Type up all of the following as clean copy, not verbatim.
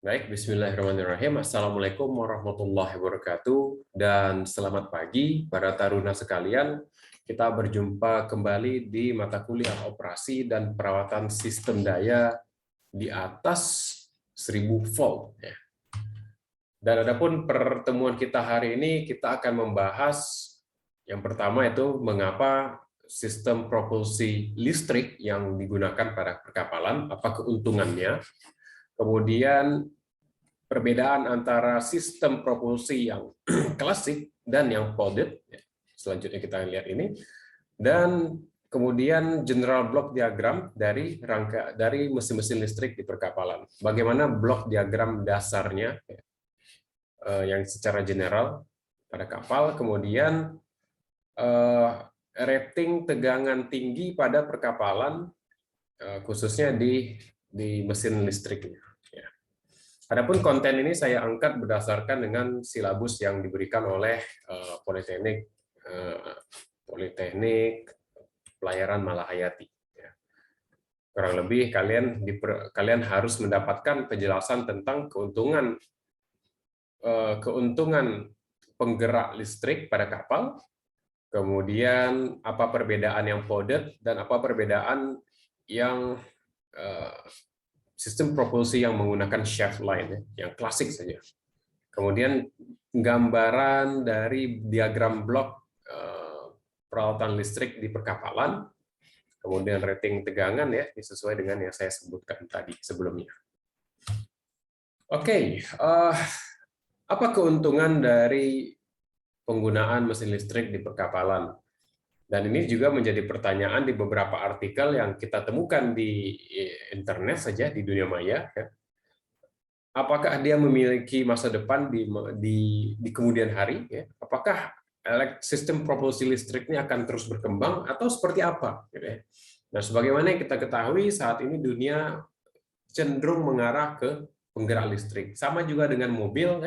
Baik, bismillahirrahmanirrahim. Assalamualaikum warahmatullahi wabarakatuh. Dan selamat pagi para taruna sekalian. Kita berjumpa kembali di mata kuliah operasi dan perawatan sistem daya di atas 1000 volt. Dan adapun pertemuan kita hari ini, kita akan membahas yang pertama itu mengapa sistem propulsi listrik yang digunakan pada perkapalan, apa keuntungannya. Kemudian perbedaan antara sistem propulsi yang klasik dan yang folded, selanjutnya kita lihat ini, dan kemudian general block diagram dari mesin-mesin listrik di perkapalan. Bagaimana blok diagram dasarnya yang secara general pada kapal, kemudian rating tegangan tinggi pada perkapalan khususnya di mesin listriknya. Adapun konten ini saya angkat berdasarkan dengan silabus yang diberikan oleh Politeknik Pelayaran Malahayati. Kurang lebih kalian harus mendapatkan penjelasan tentang keuntungan penggerak listrik pada kapal, kemudian apa perbedaan yang folded dan apa perbedaan yang sistem propulsi yang menggunakan shaft line, yang klasik saja. Kemudian gambaran dari diagram blok peralatan listrik di perkapalan, kemudian rating tegangan ya, sesuai dengan yang saya sebutkan tadi sebelumnya. Oke, apa keuntungan dari penggunaan mesin listrik di perkapalan? Dan ini juga menjadi pertanyaan di beberapa artikel yang kita temukan di internet saja, di dunia maya. Apakah dia memiliki masa depan di kemudian hari? Apakah sistem propulsi listriknya akan terus berkembang atau seperti apa? Nah, sebagaimana yang kita ketahui saat ini dunia cenderung mengarah ke penggerak listrik. Sama juga dengan mobil.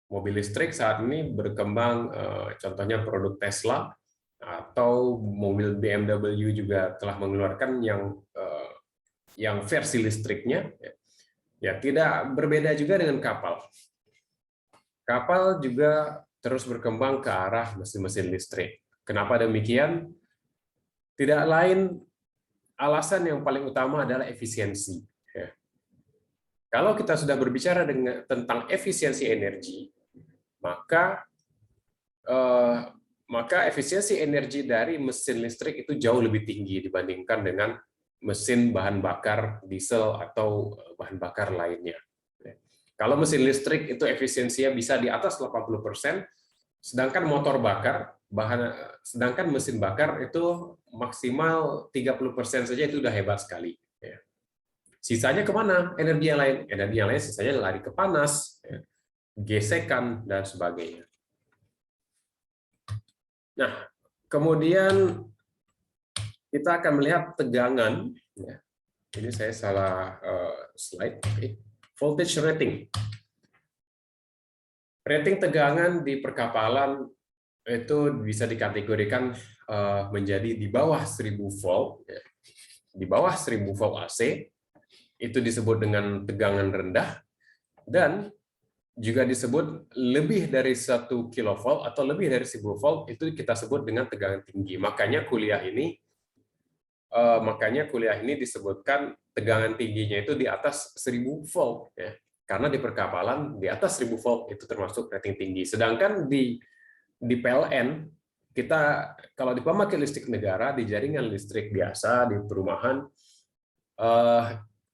Mobil listrik saat ini berkembang, contohnya produk Tesla, atau mobil BMW juga telah mengeluarkan yang versi listriknya. Ya, tidak berbeda juga dengan kapal. Kapal juga terus berkembang ke arah mesin-mesin listrik. Kenapa demikian? Tidak lain, alasan yang paling utama adalah efisiensi. Kalau kita sudah berbicara tentang efisiensi energi, maka efisiensi energi dari mesin listrik itu jauh lebih tinggi dibandingkan dengan mesin bahan bakar diesel atau bahan bakar lainnya. Kalau mesin listrik itu efisiensinya bisa di atas 80%, sedangkan mesin bakar itu maksimal 30% saja, itu udah hebat sekali. Sisanya kemana? Energi yang lain. Energi yang lain sisanya lari ke panas, gesekan, dan sebagainya. Nah, kemudian kita akan melihat tegangan. Ini saya salah slide. Voltage rating. Rating tegangan di perkapalan itu bisa dikategorikan menjadi di bawah 1000 volt. Di bawah 1000 volt AC, itu disebut dengan tegangan rendah, dan juga disebut lebih dari 1 kilovolt atau lebih dari 1000 volt, itu kita sebut dengan tegangan tinggi. Makanya kuliah ini disebutkan tegangan tingginya itu di atas 1000 volt, ya. Karena di perkapalan di atas 1000 volt itu termasuk rating tinggi. Sedangkan di PLN, kita kalau di pembangkit listrik negara, di jaringan listrik biasa di perumahan,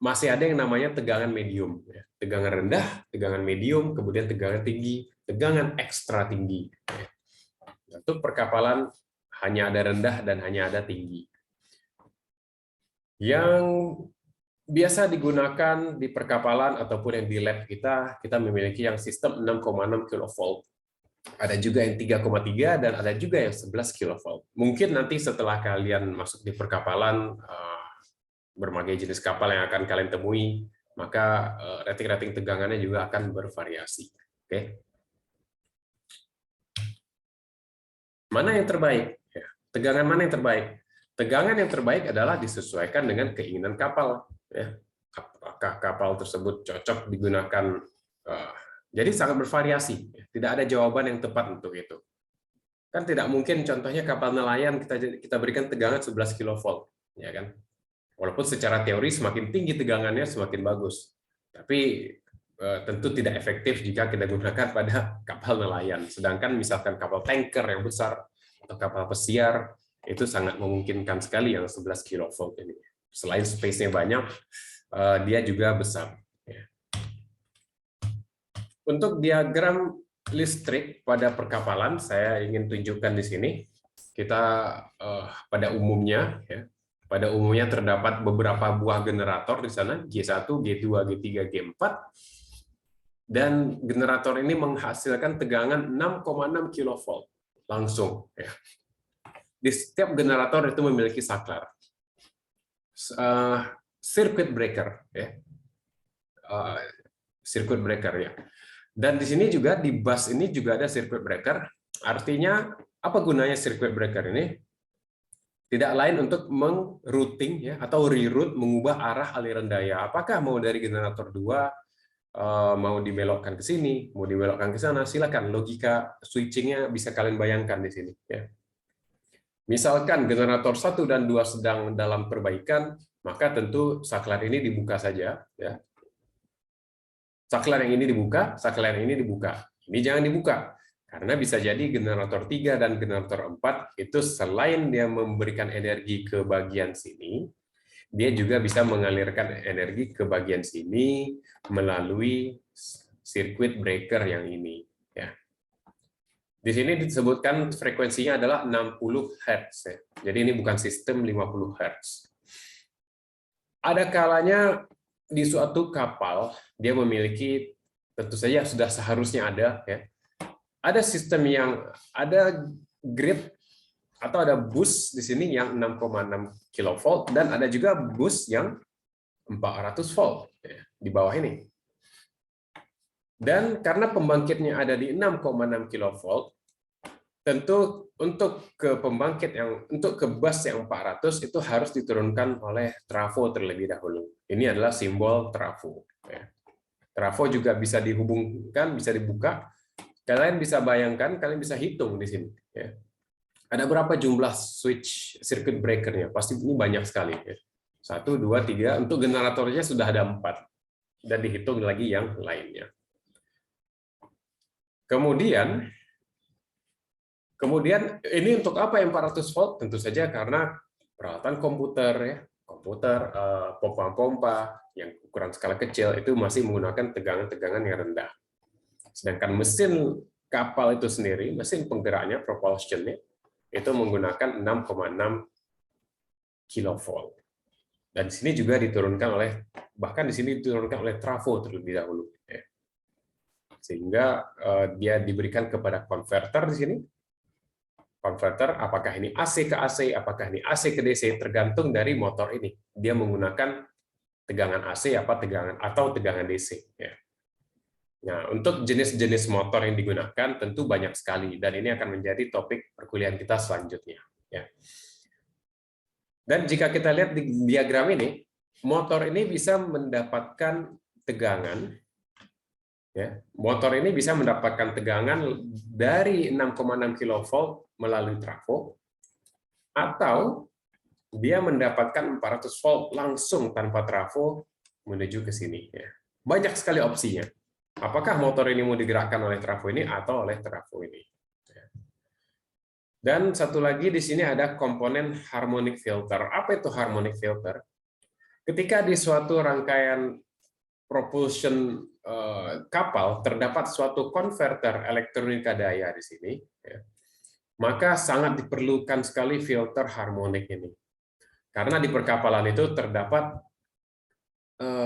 masih ada yang namanya tegangan medium. Tegangan rendah, tegangan medium, kemudian tegangan tinggi, tegangan ekstra tinggi. Untuk perkapalan hanya ada rendah dan hanya ada tinggi. Yang biasa digunakan di perkapalan ataupun yang di lab kita memiliki yang sistem 6,6 kilovolt. Ada juga yang 3,3 dan ada juga yang 11 kilovolt. Mungkin nanti setelah kalian masuk di perkapalan, berbagai jenis kapal yang akan kalian temui, maka rating-rating tegangannya juga akan bervariasi. Oke. Mana yang terbaik? Tegangan mana yang terbaik? Tegangan yang terbaik adalah disesuaikan dengan keinginan kapal. apakah kapal tersebut cocok digunakan. Jadi sangat bervariasi, tidak ada jawaban yang tepat untuk itu. Kan tidak mungkin contohnya kapal nelayan kita berikan tegangan 11 kV, ya kan? Walaupun secara teori semakin tinggi tegangannya semakin bagus, tapi tentu tidak efektif jika kita gunakan pada kapal nelayan. Sedangkan misalkan kapal tanker yang besar atau kapal pesiar itu sangat memungkinkan sekali yang 11 kV ini. Selain space-nya banyak, dia juga besar. Untuk diagram listrik pada perkapalan, saya ingin tunjukkan di sini. Kita pada umumnya terdapat beberapa buah generator di sana, G1, G2, G3, G4, dan generator ini menghasilkan tegangan 6,6 kV langsung. Di setiap generator itu memiliki saklar, circuit breaker, circuit breaker ya. Dan di sini juga di bus ini juga ada circuit breaker. Artinya apa gunanya circuit breaker ini? Tidak lain untuk meng-routing ya atau reroute, mengubah arah aliran daya. Apakah mau dari generator 2 mau dibelokkan ke sini, mau dibelokkan ke sana, silakan. Logika switchingnya bisa kalian bayangkan di sini ya. Misalkan generator 1 dan 2 sedang dalam perbaikan, maka tentu saklar ini dibuka saja ya. Saklar yang ini dibuka, saklar yang ini dibuka. Ini jangan dibuka, karena bisa jadi generator 3 dan generator 4 itu selain dia memberikan energi ke bagian sini, dia juga bisa mengalirkan energi ke bagian sini melalui circuit breaker yang ini. Ya. Di sini disebutkan frekuensinya adalah 60 Hz. Ya. Jadi ini bukan sistem 50 Hz. Ada kalanya di suatu kapal dia memiliki, tentu saja sudah seharusnya ada ya, ada sistem yang ada grid atau ada bus di sini yang 6,6 kV dan ada juga bus yang 400 volt ya, di bawah ini. Dan karena pembangkitnya ada di 6,6 kV, tentu untuk ke bus yang 400 itu harus diturunkan oleh trafo terlebih dahulu. Ini adalah simbol trafo. Trafo juga bisa dihubungkan, bisa dibuka. Kalian bisa bayangkan, kalian bisa hitung di sini. Ada berapa jumlah switch circuit breaker-nya? Pasti ini banyak sekali. 1, 2, 3. Untuk generatornya sudah ada 4. Dan dihitung lagi yang lainnya. Kemudian ini untuk apa yang 400 volt? Tentu saja karena peralatan komputer ya. Pompa-pompa yang ukuran skala kecil itu masih menggunakan tegangan-tegangan yang rendah. Sedangkan mesin kapal itu sendiri, mesin penggeraknya, propulsionnya, itu menggunakan 6,6 kV. Dan di sini juga diturunkan bahkan di sini diturunkan oleh trafo terlebih dahulu. Sehingga dia diberikan kepada konverter di sini. Konverter, apakah ini AC ke AC, apakah ini AC ke DC, tergantung dari motor ini. Dia menggunakan tegangan AC atau tegangan DC. Nah, untuk jenis-jenis motor yang digunakan tentu banyak sekali, dan ini akan menjadi topik perkuliahan kita selanjutnya. Dan jika kita lihat di diagram ini, motor ini bisa mendapatkan tegangan. Motor ini bisa mendapatkan tegangan dari 6,6 kV melalui trafo, atau dia mendapatkan 400 volt langsung tanpa trafo menuju ke sini. Banyak sekali opsinya. Apakah motor ini mau digerakkan oleh trafo ini atau oleh trafo ini? Dan satu lagi di sini ada komponen harmonic filter. Apa itu harmonic filter? Ketika di suatu rangkaian propulsion kapal terdapat suatu konverter elektronika daya di sini, maka sangat diperlukan sekali filter harmonik ini. Karena di perkapalan itu terdapat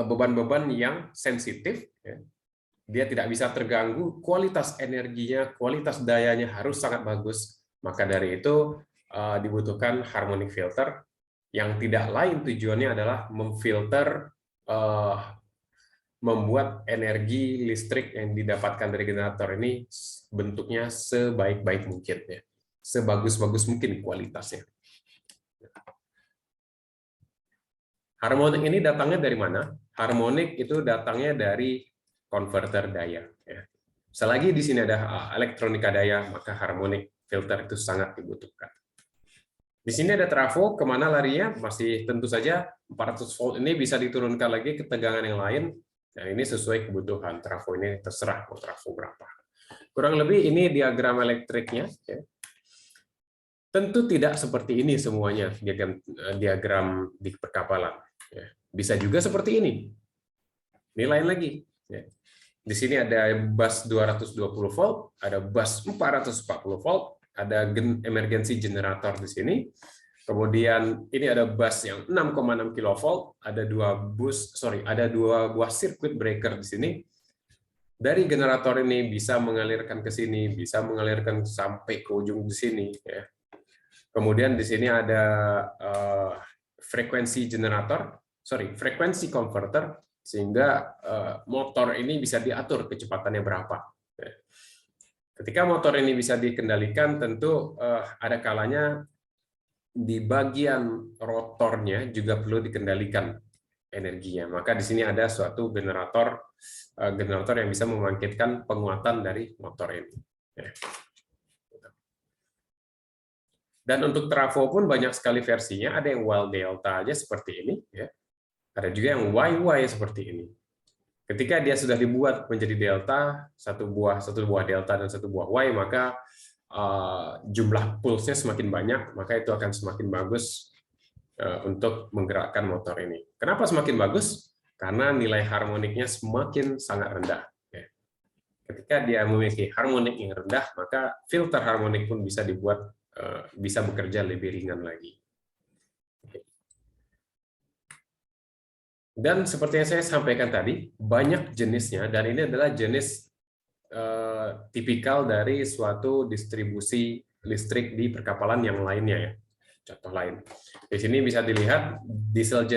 beban-beban yang sensitif, dia tidak bisa terganggu, kualitas energinya, kualitas dayanya harus sangat bagus. Maka dari itu dibutuhkan harmonic filter yang tidak lain tujuannya adalah memfilter, membuat energi listrik yang didapatkan dari generator ini bentuknya sebaik-baik mungkin, sebagus-bagus mungkin kualitasnya. Harmonik ini datangnya dari mana? harmonik itu datangnya dari konverter daya. Ya. Selagi di sini ada elektronika daya, maka harmonik filter itu sangat dibutuhkan. Di sini ada trafo, kemana larinya? Masih tentu saja 400 volt ini bisa diturunkan lagi ke tegangan yang lain, dan ini sesuai kebutuhan. Trafo ini terserah mau trafo berapa. Kurang lebih ini diagram elektriknya. Ya. Tentu tidak seperti ini semuanya, diagram di perkapalan. Ya. Bisa juga seperti ini. Ini lain lagi. Ya. Di sini ada bus 220 volt, ada bus 440 volt, ada emergency generator di sini. Kemudian ini ada bus yang 6,6 kilovolt, ada dua buah circuit breaker di sini. Dari generator ini bisa mengalirkan ke sini, bisa mengalirkan sampai ke ujung di sini. Ya. Kemudian di sini ada frekuensi converter, sehingga motor ini bisa diatur kecepatannya berapa. Ya. Ketika motor ini bisa dikendalikan, tentu ada kalanya di bagian rotornya juga perlu dikendalikan energinya. Maka di sini ada suatu generator yang bisa membangkitkan penguatan dari motor ini. Dan untuk trafo pun banyak sekali versinya. Ada yang wild delta aja seperti ini, ya. Ada juga yang YY seperti ini. Ketika dia sudah dibuat menjadi delta, satu buah delta dan satu buah Y, maka jumlah pulse-nya semakin banyak, maka itu akan semakin bagus untuk menggerakkan motor ini. Kenapa semakin bagus? Karena nilai harmoniknya semakin sangat rendah. Ketika dia memiliki harmonik yang rendah, maka filter harmonik pun bisa dibuat bisa bekerja lebih ringan lagi. Dan seperti yang saya sampaikan tadi, banyak jenisnya, dan ini adalah jenis tipikal dari suatu distribusi listrik di perkapalan yang lainnya, ya. Contoh lain. Di sini bisa dilihat diesel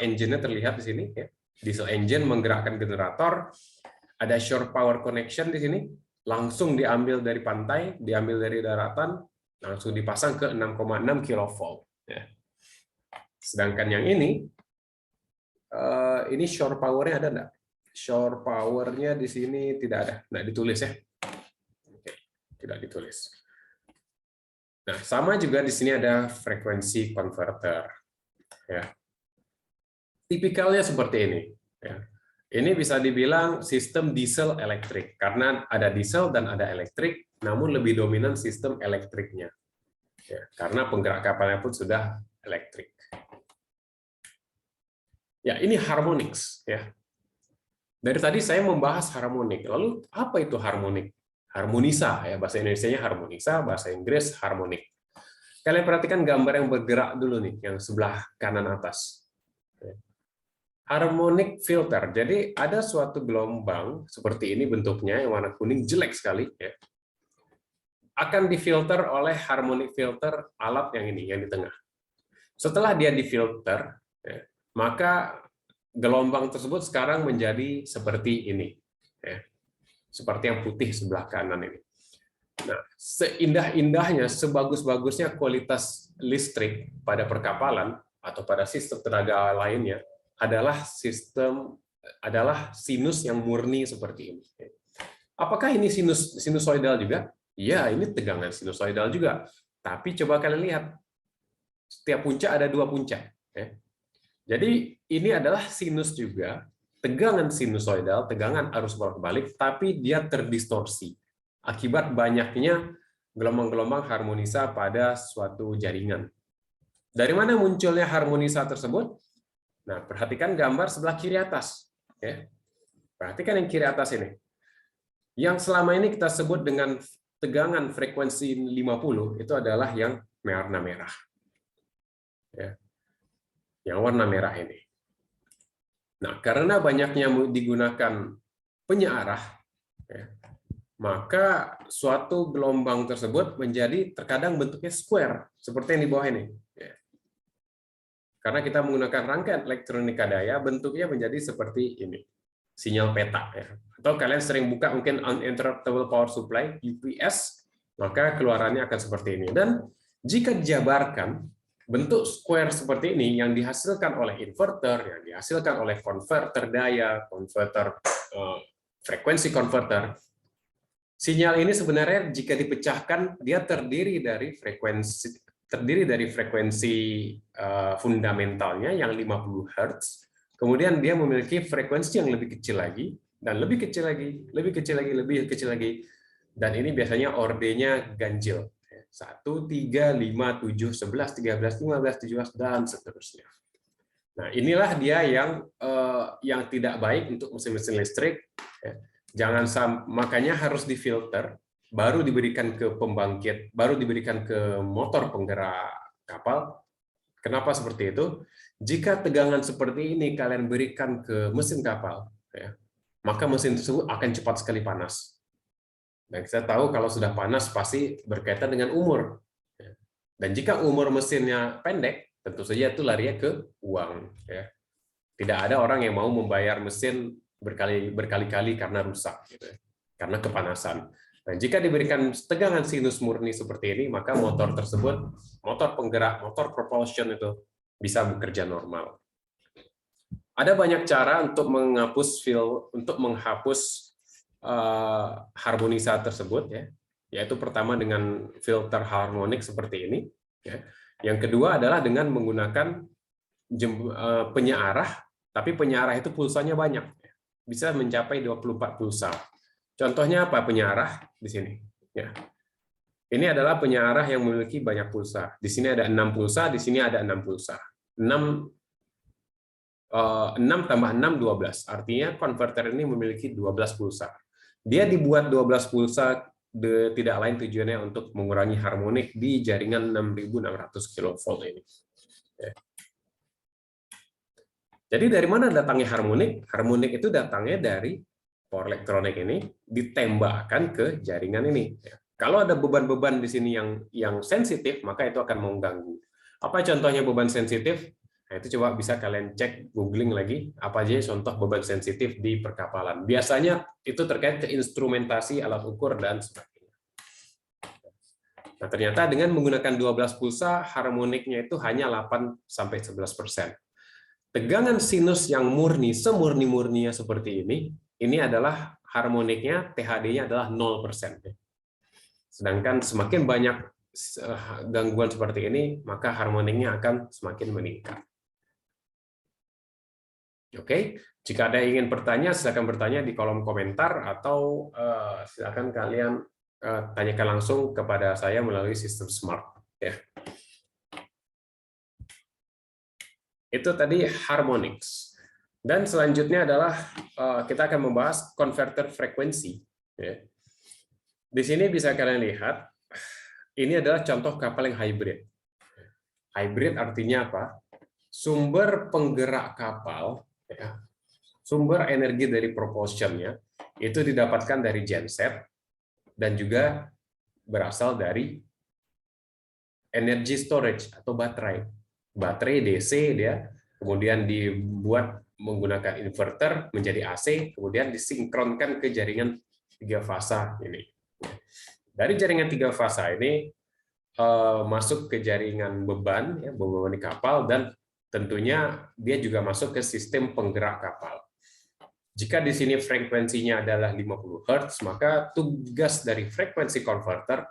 engine-nya terlihat di sini, ya. Diesel engine menggerakkan generator, ada shore power connection di sini, langsung diambil dari pantai, diambil dari daratan, langsung dipasang ke 6,6 kilovolt. Ya. Sedangkan yang ini shore power-nya ada enggak? Shore power-nya di sini tidak ada, enggak ditulis, ya. Oke, tidak ditulis. Nah, sama juga di sini ada frekuensi converter. Ya. Tipikalnya seperti ini. Ya. Ini bisa dibilang sistem diesel elektrik, karena ada diesel dan ada elektrik, namun lebih dominan sistem elektriknya. Ya, karena penggerak kapalnya pun sudah elektrik. Ya, ini harmonix, ya. Dari tadi saya membahas harmonik. Lalu apa itu harmonik? Harmonisa, ya, bahasa Indonesianya harmonisa, bahasa Inggris harmonik. Kalian perhatikan gambar yang bergerak dulu nih, yang sebelah kanan atas. Harmonic filter. Jadi ada suatu gelombang seperti ini bentuknya, yang warna kuning, jelek sekali, ya. Akan difilter oleh harmonic filter alat yang ini, yang di tengah. Setelah dia difilter, ya, maka gelombang tersebut sekarang menjadi seperti ini, ya. Seperti yang putih sebelah kanan ini. Nah, seindah-indahnya, sebagus-bagusnya kualitas listrik pada perkapalan atau pada sistem tenaga lainnya adalah sinus yang murni seperti ini. Apakah ini sinusoidal juga? Ya, ini tegangan sinusoidal juga. Tapi coba kalian lihat, setiap puncak ada dua puncak. Jadi ini adalah sinus juga, tegangan sinusoidal, tegangan arus bolak-balik, tapi dia terdistorsi akibat banyaknya gelombang-gelombang harmonisa pada suatu jaringan. Dari mana munculnya harmonisa tersebut? Nah, perhatikan gambar sebelah kiri atas. Ya. Perhatikan yang kiri atas ini. Yang selama ini kita sebut dengan tegangan frekuensi 50, itu adalah yang warna merah. Ya. Yang warna merah ini. Nah, karena banyaknya digunakan penyearah, ya, maka suatu gelombang tersebut menjadi terkadang bentuknya square, seperti yang di bawah ini. Ya. Karena kita menggunakan rangkaian elektronika daya, bentuknya menjadi seperti ini, sinyal peta. Ya. Atau kalian sering buka mungkin uninterruptible power supply, UPS, maka keluarannya akan seperti ini. Dan jika dijabarkan, bentuk square seperti ini yang dihasilkan oleh inverter, yang dihasilkan oleh konverter daya, konverter frekuensi konverter. Sinyal ini sebenarnya jika dipecahkan dia terdiri dari frekuensi fundamentalnya yang 50 Hz. Kemudian dia memiliki frekuensi yang lebih kecil lagi dan lebih kecil lagi, lebih kecil lagi, lebih kecil lagi. Dan ini biasanya ordenya ganjil. 1, 3, 5, 7, 11, 13, 15, 17, dan seterusnya. Nah, inilah dia yang tidak baik untuk mesin-mesin listrik. Makanya harus difilter, baru diberikan ke pembangkit, baru diberikan ke motor penggerak kapal. Kenapa seperti itu? Jika tegangan seperti ini kalian berikan ke mesin kapal, maka mesin tersebut akan cepat sekali panas. Dan kita tahu kalau sudah panas pasti berkaitan dengan umur. Dan jika umur mesinnya pendek, tentu saja itu larinya ke uang. Tidak ada orang yang mau membayar mesin berkali-kali karena rusak, karena kepanasan. Nah, jika diberikan tegangan sinus murni seperti ini, maka motor tersebut, motor penggerak, motor propulsion itu bisa bekerja normal. Ada banyak cara untuk menghapus harmonisa tersebut, yaitu pertama dengan filter harmonik seperti ini. Yang kedua adalah dengan menggunakan penyearah, tapi penyearah itu pulsanya banyak, bisa mencapai 24 pulsa. Contohnya apa penyearah di sini? Ini adalah penyearah yang memiliki banyak pulsa. Di sini ada 6 pulsa, di sini ada 6 pulsa. 6 tambah 6, 12. Artinya konverter ini memiliki 12 pulsa. Dia dibuat 12 pulsa tidak lain tujuannya untuk mengurangi harmonik di jaringan 6.600 kV ini. Jadi dari mana datangnya harmonik? Harmonik itu datangnya dari power elektronik ini ditembakkan ke jaringan ini. Kalau ada beban-beban di sini yang sensitif, maka itu akan mengganggu. Apa contohnya beban sensitif? Nah, itu coba bisa kalian cek, googling lagi, apa aja contoh beban sensitif di perkapalan. Biasanya itu terkait ke instrumentasi, alat ukur, dan sebagainya. Nah, ternyata dengan menggunakan 12 pulsa, harmoniknya itu hanya 8-11%. Tegangan sinus yang murni, semurni-murninya seperti ini adalah harmoniknya, THD-nya adalah 0%. Sedangkan semakin banyak gangguan seperti ini, maka harmoniknya akan semakin meningkat. Oke, jika ada yang ingin bertanya, silakan bertanya di kolom komentar atau silakan kalian tanyakan langsung kepada saya melalui sistem smart. Itu tadi harmonics. Dan selanjutnya adalah kita akan membahas konverter frekuensi. Di sini bisa kalian lihat, ini adalah contoh kapal yang hybrid. Hybrid artinya apa? Sumber penggerak kapal, sumber energi dari propulsionnya itu didapatkan dari genset dan juga berasal dari energy storage atau baterai. Baterai DC dia kemudian dibuat menggunakan inverter menjadi AC, kemudian disinkronkan ke jaringan 3 fasa ini. Dari jaringan 3 fasa ini masuk ke jaringan beban, beban di kapal, dan tentunya dia juga masuk ke sistem penggerak kapal. Jika di sini frekuensinya adalah 50 Hz, maka tugas dari frekuensi converter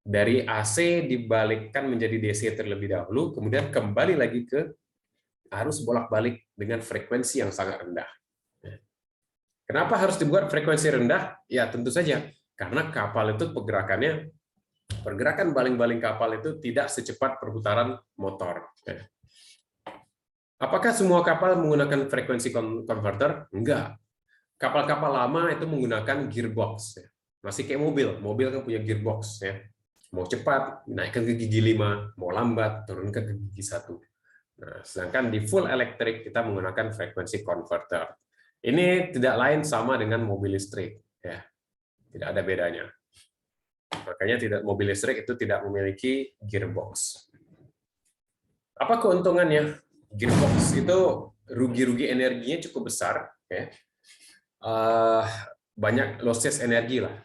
dari AC dibalikkan menjadi DC terlebih dahulu, kemudian kembali lagi ke arus bolak-balik dengan frekuensi yang sangat rendah. Kenapa harus dibuat frekuensi rendah? Ya tentu saja, karena kapal itu pergerakan baling-baling kapal itu tidak secepat perputaran motor. Apakah semua kapal menggunakan frekuensi converter? Enggak. Kapal-kapal lama itu menggunakan gearbox. Masih kayak mobil kan punya gearbox. Mau cepat, naikkan ke gigi 5, mau lambat, turunkan ke gigi 1. Nah, sedangkan di full electric kita menggunakan frekuensi converter. Ini tidak lain sama dengan mobil listrik. Tidak ada bedanya. Makanya mobil listrik itu tidak memiliki gearbox. Apa keuntungannya? Gearbox itu rugi-rugi energinya cukup besar, banyak losses energi lah.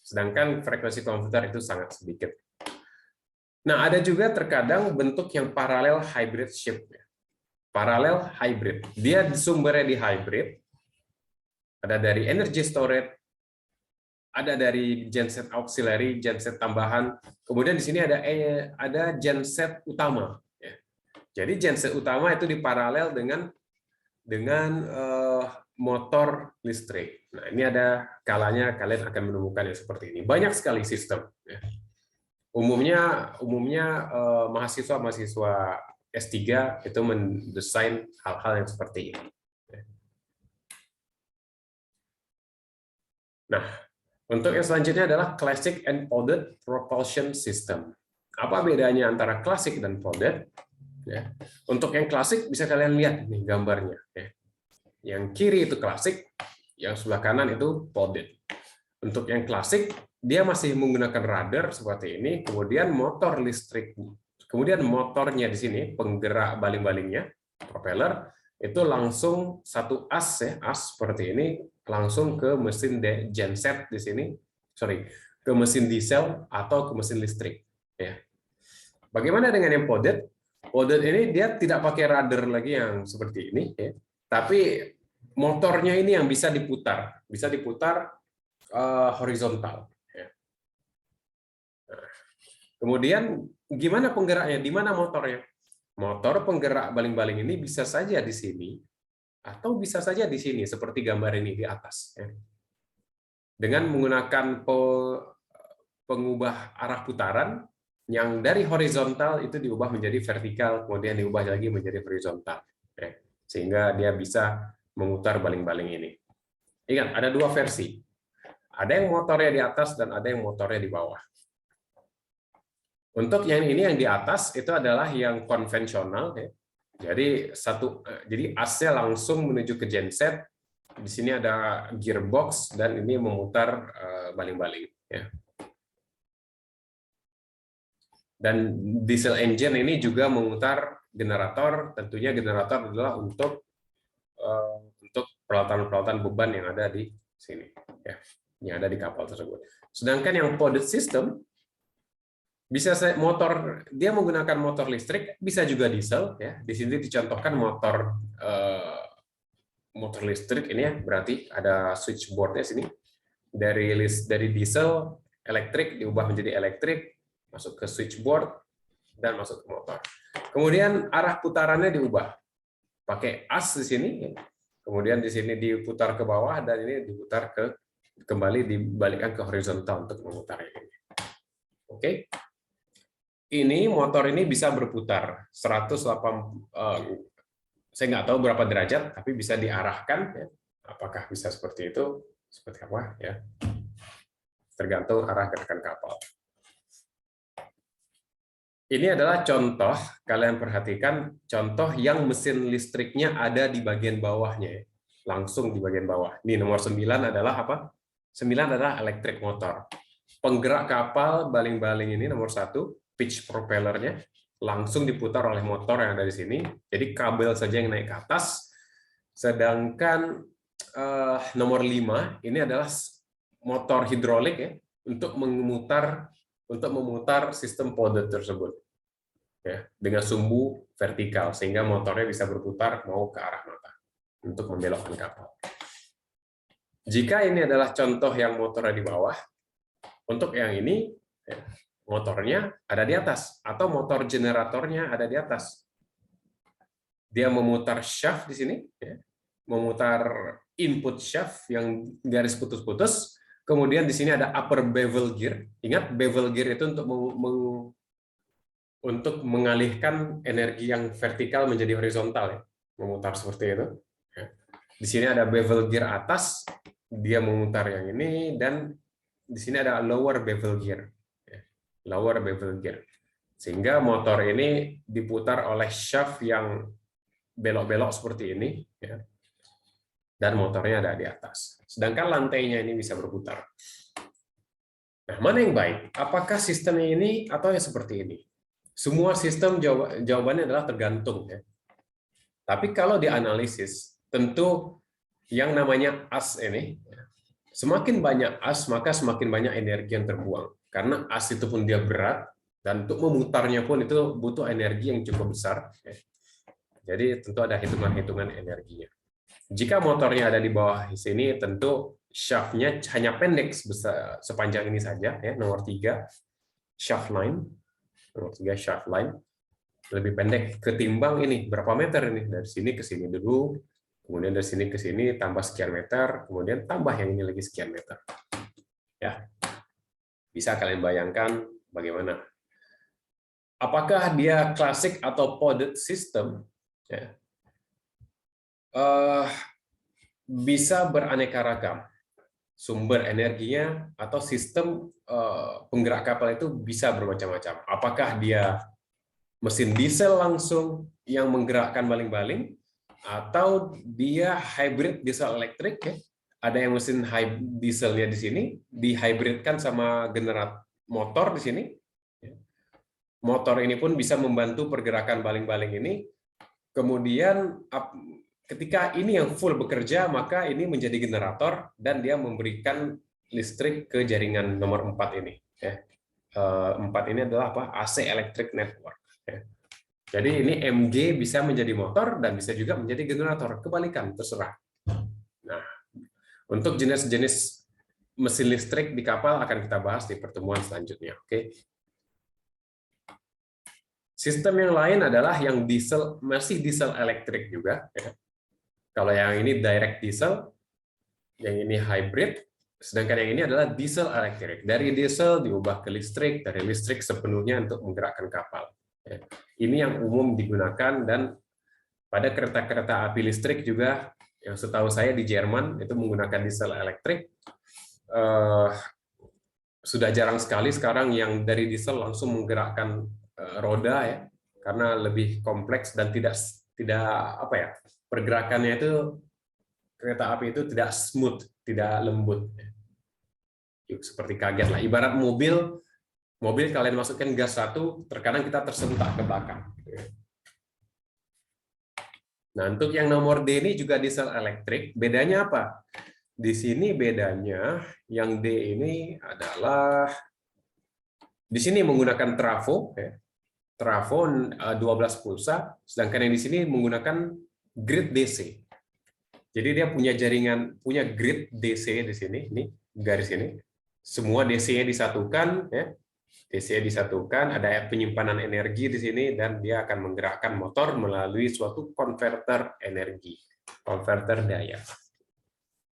Sedangkan frekuensi konverter itu sangat sedikit. Nah, ada juga terkadang bentuk yang paralel hybrid shift. Paralel hybrid. Dia sumbernya di hybrid, ada dari energy storage, ada dari genset auxiliary, genset tambahan. Kemudian di sini ada genset utama. Ya. Jadi genset utama itu diparalel dengan motor listrik. Nah, ini ada kalanya kalian akan menemukan yang seperti ini. Banyak sekali sistem. Ya. Umumnya mahasiswa-mahasiswa S3 itu mendesain hal-hal yang seperti ini. Nah, untuk yang selanjutnya adalah Classic and Folded Propulsion System. Apa bedanya antara klasik dan folded? Ya. Untuk yang klasik bisa kalian lihat nih gambarnya. Ya. Yang kiri itu klasik, yang sebelah kanan itu folded. Untuk yang klasik, dia masih menggunakan rudder seperti ini, kemudian motor listrik, kemudian motornya di sini, penggerak baling-balingnya, propeller, itu langsung satu as ya, as seperti ini, langsung ke mesin genset di sini, ke mesin diesel atau ke mesin listrik. Ya. Bagaimana dengan yang folded? Folded ini dia tidak pakai rudder lagi yang seperti ini, ya, tapi motornya ini yang bisa diputar horizontal. Ya. Nah, kemudian gimana penggeraknya? Di mana motornya? Motor penggerak baling-baling ini bisa saja di sini atau bisa saja di sini seperti gambar ini di atas. Ya. Dengan menggunakan pengubah arah putaran yang dari horizontal itu diubah menjadi vertikal, kemudian diubah lagi menjadi horizontal. Ya. Sehingga dia bisa memutar baling-baling ini. Ingat, ada dua versi. Ada yang motornya di atas dan ada yang motornya di bawah. Untuk yang ini yang di atas itu adalah yang konvensional, ya. Jadi asnya langsung menuju ke genset. Di sini ada gearbox dan ini memutar baling-baling. Ya. Dan diesel engine ini juga memutar generator. Tentunya generator adalah untuk peralatan-peralatan beban yang ada di sini, ya, yang ada di kapal tersebut. Sedangkan yang folded system bisa dia menggunakan motor listrik, bisa juga diesel, ya. Di sini dicontohkan motor listrik ini, ya, berarti ada switchboardnya sini, dari diesel elektrik diubah menjadi elektrik, masuk ke switchboard dan masuk ke motor. Kemudian arah putarannya diubah pakai as di sini, ya. Kemudian di sini diputar ke bawah dan ini diputar kembali dibalikkan ke horizontal untuk memutar ini. Oke. Ini motor ini bisa berputar 180, saya nggak tahu berapa derajat, tapi bisa diarahkan, ya. Apakah bisa seperti itu? Seperti apa, ya? Tergantung arah gerakan kapal. Ini adalah contoh, kalian perhatikan contoh yang mesin listriknya ada di bagian bawahnya, langsung di bagian bawah. Ini nomor 9 adalah apa? 9 adalah elektrik motor. Penggerak kapal baling-baling ini nomor 1, pitch propellernya langsung diputar oleh motor yang ada di sini. Jadi kabel saja yang naik ke atas. Sedangkan nomor 5 ini adalah motor hidrolik, ya, untuk memutar sistem folded tersebut, ya, dengan sumbu vertikal sehingga motornya bisa berputar mau ke arah mata untuk membelokkan kapal. Jika ini adalah contoh yang motornya di bawah, untuk yang ini, ya, motornya ada di atas atau motor generatornya ada di atas. Dia memutar shaft di sini, ya, memutar input shaft yang garis putus-putus. Kemudian di sini ada upper bevel gear. Ingat, bevel gear itu untuk mengalihkan energi yang vertikal menjadi horizontal, ya, memutar seperti itu. Di sini ada bevel gear atas, dia memutar yang ini, dan di sini ada lower bevel gear, lower bevel gear, sehingga motor ini diputar oleh shaft yang belok-belok seperti ini, ya, dan motornya ada di atas. Sedangkan lantainya ini bisa berputar. Nah, mana yang baik? Apakah sistemnya ini atau yang seperti ini? Semua sistem jawabannya adalah tergantung, ya. Tapi kalau dianalisis, tentu yang namanya as ini, semakin banyak as, maka semakin banyak energi yang terbuang. Karena as itu pun dia berat, Dan untuk memutarnya pun itu butuh energi yang cukup besar. Jadi tentu ada hitungan-hitungan energinya. Jika motornya ada di bawah sini, tentu shaft-nya hanya pendek sebesar sepanjang ini saja, ya, nomor 3 shaft line, nomor 3 shaft line lebih pendek ketimbang ini. Berapa meter ini? Dari sini ke sini dulu, kemudian dari sini ke sini tambah sekian meter, kemudian tambah yang ini lagi sekian meter. Ya, bisa kalian bayangkan bagaimana? Apakah dia klasik atau podded system? Ya. Bisa beraneka ragam sumber energinya atau sistem penggerak kapal itu bisa bermacam-macam. Apakah dia mesin diesel langsung yang menggerakkan baling-baling, atau dia hybrid diesel elektrik, ya? Ada yang mesin dieselnya di sini dihybridkan sama generator motor di sini. Motor ini pun bisa membantu pergerakan baling-baling ini. Kemudian ketika ini yang full bekerja, maka ini menjadi generator dan dia memberikan listrik ke jaringan nomor 4 ini. 4 ini adalah apa? AC Electric Network. Jadi ini MG bisa menjadi motor dan bisa juga menjadi generator. Kebalikan, terserah. Nah, untuk jenis-jenis mesin listrik di kapal akan kita bahas di pertemuan selanjutnya. Oke. Sistem yang lain adalah yang diesel, masih diesel elektrik juga. Kalau yang ini direct diesel, yang ini hybrid, sedangkan yang ini adalah diesel elektrik. Dari diesel diubah ke listrik, dari listrik sepenuhnya untuk menggerakkan kapal. Ini yang umum digunakan, dan pada kereta-kereta api listrik juga, yang setahu saya di Jerman itu menggunakan diesel elektrik. Sudah jarang sekali sekarang yang dari diesel langsung menggerakkan roda, ya, karena lebih kompleks dan tidak apa ya, pergerakannya itu kereta api itu tidak smooth, tidak lembut. Seperti kaget lah. Ibarat mobil kalian masukkan gas satu, terkadang kita tersentak ke belakang. Nah, untuk yang nomor D ini juga diesel elektrik. Bedanya apa? Di sini bedanya, yang D ini adalah di sini menggunakan trafo, ya. Trafo 12 pulsa, sedangkan yang di sini menggunakan grid DC. Jadi dia punya jaringan, punya grid DC di sini, ini garis ini. Semua DC-nya disatukan, ya. DC-nya disatukan, ada penyimpanan energi di sini, dan dia akan menggerakkan motor melalui suatu konverter energi, konverter daya.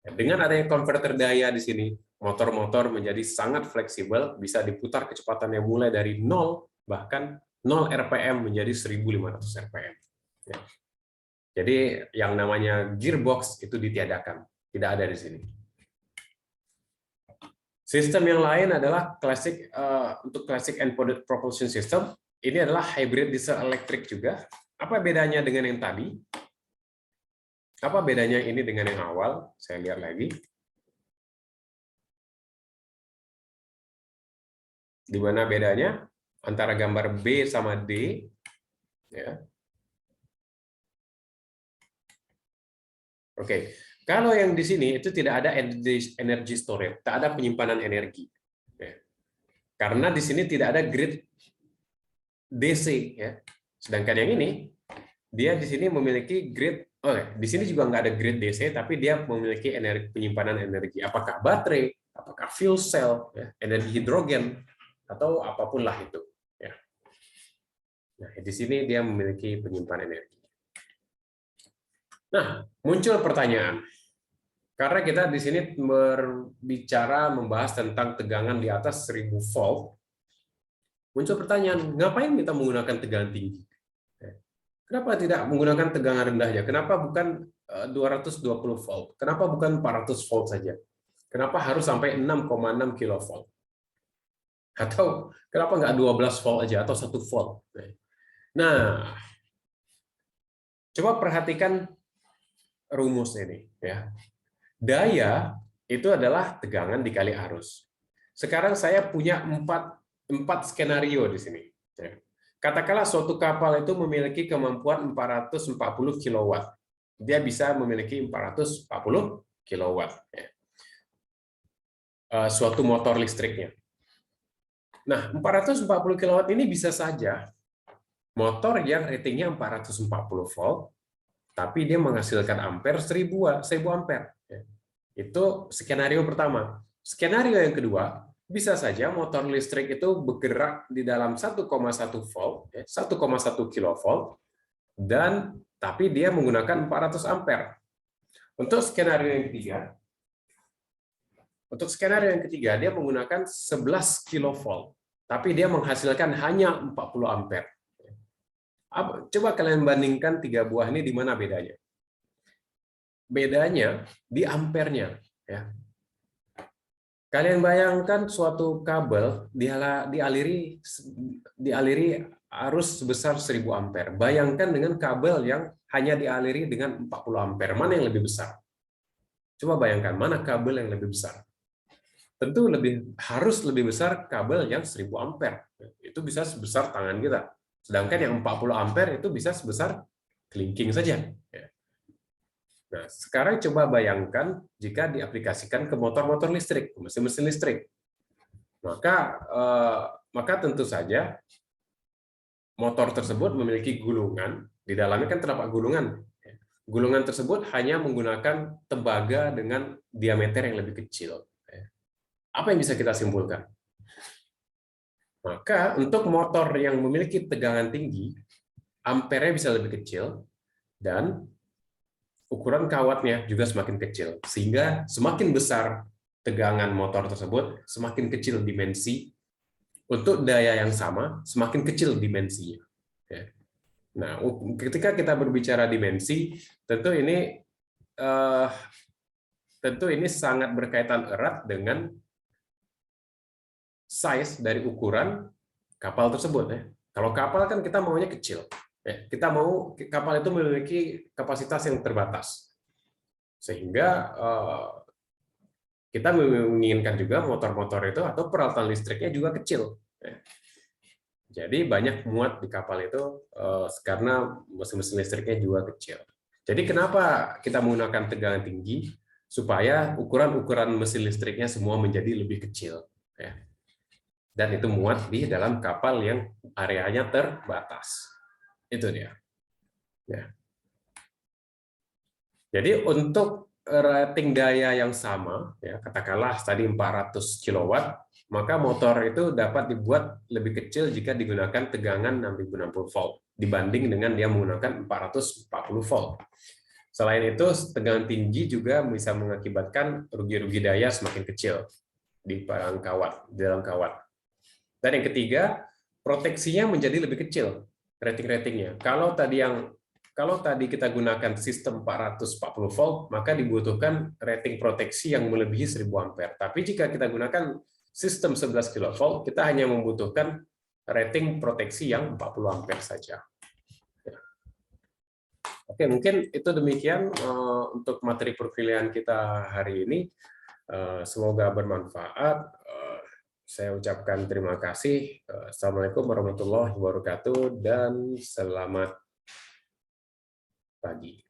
Dengan adanya konverter daya di sini, motor-motor menjadi sangat fleksibel, bisa diputar kecepatannya mulai dari 0, bahkan 0 RPM menjadi 1.500 RPM. Ya. Jadi yang namanya gearbox itu ditiadakan, tidak ada di sini. Sistem yang lain adalah classic, untuk classic and podded propulsion system. Ini adalah hybrid diesel elektrik juga. Apa bedanya dengan yang tadi? Apa bedanya ini dengan yang awal? Saya lihat lagi. Di mana bedanya antara gambar B sama D? Ya. Oke, kalau yang di sini itu tidak ada energy storage, tak ada penyimpanan energi. Ya. Karena di sini tidak ada grid DC, ya. Sedangkan yang ini, dia di sini memiliki grid. Di sini juga nggak ada grid DC, tapi dia memiliki penyimpanan energi. Apakah baterai, apakah fuel cell, ya, energi hidrogen, atau apapun lah itu. Ya. Nah, di sini dia memiliki penyimpan energi. Nah, muncul pertanyaan. Karena kita di sini membahas tentang tegangan di atas 1000 volt, muncul pertanyaan, ngapain kita menggunakan tegangan tinggi? Kenapa tidak menggunakan tegangan rendah aja? Kenapa bukan 220 volt? Kenapa bukan 400 volt saja? Kenapa harus sampai 6,6 kilovolt? Atau kenapa nggak 12 volt aja atau 1 volt? Nah, coba perhatikan rumus ini, ya. Daya itu adalah tegangan dikali arus. Sekarang saya punya empat skenario di sini. Katakanlah suatu kapal itu memiliki kemampuan 440 kW. Dia bisa memiliki 440 kW. Suatu motor listriknya. Nah, 440 kW ini bisa saja motor yang ratingnya 440 volt, tapi dia menghasilkan ampere 1000 ampere. Itu skenario pertama. Skenario yang kedua, bisa saja motor listrik itu bergerak di dalam 1,1 volt, 1,1 kilovolt, dan tapi dia menggunakan 400 ampere. Untuk skenario yang ketiga, dia menggunakan 11 kilovolt, tapi dia menghasilkan hanya 40 ampere. Coba kalian bandingkan tiga buah ini, di mana bedanya? Bedanya di ampernya. Ya. Kalian bayangkan suatu kabel dialiri arus sebesar 1000 ampere. Bayangkan dengan kabel yang hanya dialiri dengan 40 ampere. Mana yang lebih besar? Coba bayangkan, mana kabel yang lebih besar? Tentu harus lebih besar kabel yang 1000 ampere. Itu bisa sebesar tangan kita. Sedangkan yang 40 ampere itu bisa sebesar kelingking saja. Nah, sekarang coba bayangkan jika diaplikasikan ke motor-motor listrik, mesin-mesin listrik. Maka tentu saja motor tersebut memiliki gulungan, di dalamnya kan terdapat gulungan. Gulungan tersebut hanya menggunakan tembaga dengan diameter yang lebih kecil. Apa yang bisa kita simpulkan? Maka untuk motor yang memiliki tegangan tinggi, ampernya bisa lebih kecil, dan ukuran kawatnya juga semakin kecil, sehingga semakin besar tegangan motor tersebut, semakin kecil dimensi. Untuk daya yang sama, semakin kecil dimensinya. Nah, ketika kita berbicara dimensi, tentu ini sangat berkaitan erat dengan size dari ukuran kapal tersebut. Kalau kapal kan kita maunya kecil. Kita mau kapal itu memiliki kapasitas yang terbatas, sehingga kita menginginkan juga motor-motor itu atau peralatan listriknya juga kecil. Jadi banyak muat di kapal itu karena mesin-mesin listriknya juga kecil. Jadi kenapa kita menggunakan tegangan tinggi? Supaya ukuran-ukuran mesin listriknya semua menjadi lebih kecil. Dan itu muat di dalam kapal yang areanya terbatas. Itu dia. Ya. Jadi untuk rating daya yang sama, ya katakanlah tadi 400 kW, maka motor itu dapat dibuat lebih kecil jika digunakan tegangan 6060 volt dibanding dengan dia menggunakan 440 volt. Selain itu, tegangan tinggi juga bisa mengakibatkan rugi-rugi daya semakin kecil di dalam kawat. Dan yang ketiga, proteksinya menjadi lebih kecil rating-ratingnya. Kalau tadi kita gunakan sistem 440 volt, maka dibutuhkan rating proteksi yang melebihi 1000 ampere. Tapi jika kita gunakan sistem 11 kV, kita hanya membutuhkan rating proteksi yang 40 ampere saja. Oke, mungkin itu demikian untuk materi perkuliahan kita hari ini. Semoga bermanfaat. Saya ucapkan terima kasih. Assalamualaikum warahmatullahi wabarakatuh dan selamat pagi.